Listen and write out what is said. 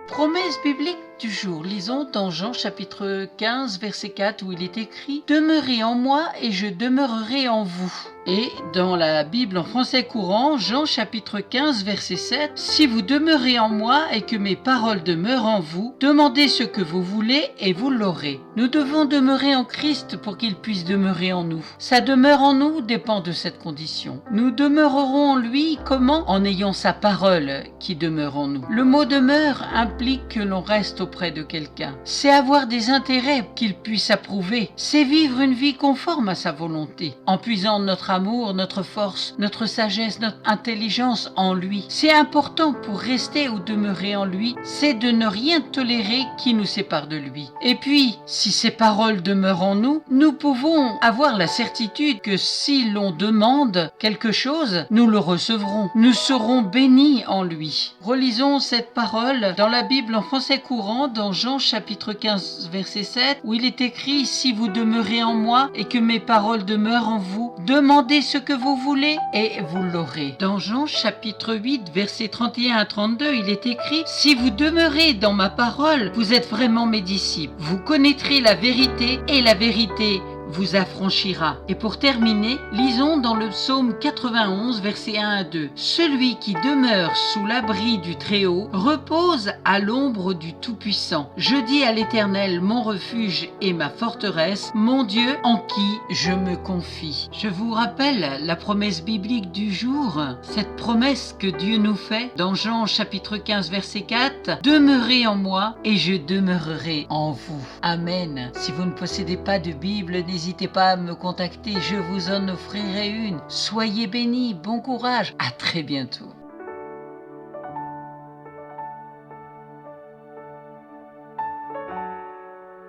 Promesse biblique du jour. Lisons dans Jean chapitre 15 verset 4 où il est écrit « Demeurez en moi et je demeurerai en vous ». Et dans la Bible en français courant, Jean chapitre 15 verset 7 « Si vous demeurez en moi et que mes paroles demeurent en vous, demandez ce que vous voulez et vous l'aurez ». Nous devons demeurer en Christ pour qu'il puisse demeurer en nous. Sa demeure en nous dépend de cette condition. Nous demeurerons en lui comment? En ayant sa parole qui demeure en nous. Le mot demeure implique que l'on reste auprès de quelqu'un. C'est avoir des intérêts qu'il puisse approuver. C'est vivre une vie conforme à sa volonté, en puisant notre amour, notre force, notre sagesse, notre intelligence en lui. C'est important pour rester ou demeurer en lui, c'est de ne rien tolérer qui nous sépare de lui. Et puis, si ces paroles demeurent en nous, nous pouvons avoir la certitude que si l'on demande quelque chose, nous le recevrons. Nous serons bénis en lui. Relisons cette parole dans la Bible en français courant, dans Jean chapitre 15 verset 7, où il est écrit « Si vous demeurez en moi et que mes paroles demeurent en vous, demandez ce que vous voulez et vous l'aurez. » Dans Jean chapitre 8 verset 31 à 32, il est écrit « Si vous demeurez dans ma parole, vous êtes vraiment mes disciples. Vous connaîtrez la vérité et la vérité vous affranchira. » Et pour terminer, lisons dans le psaume 91, versets 1 à 2. « Celui qui demeure sous l'abri du Très-Haut repose à l'ombre du Tout-Puissant. Je dis à l'Éternel, mon refuge et ma forteresse, mon Dieu en qui je me confie. » Je vous rappelle la promesse biblique du jour, cette promesse que Dieu nous fait dans Jean chapitre 15, verset 4. « Demeurez en moi et je demeurerai en vous. » Amen. Si vous ne possédez pas de Bible, n'hésitez pas à me contacter, je vous en offrirai une. Soyez bénis, bon courage, à très bientôt.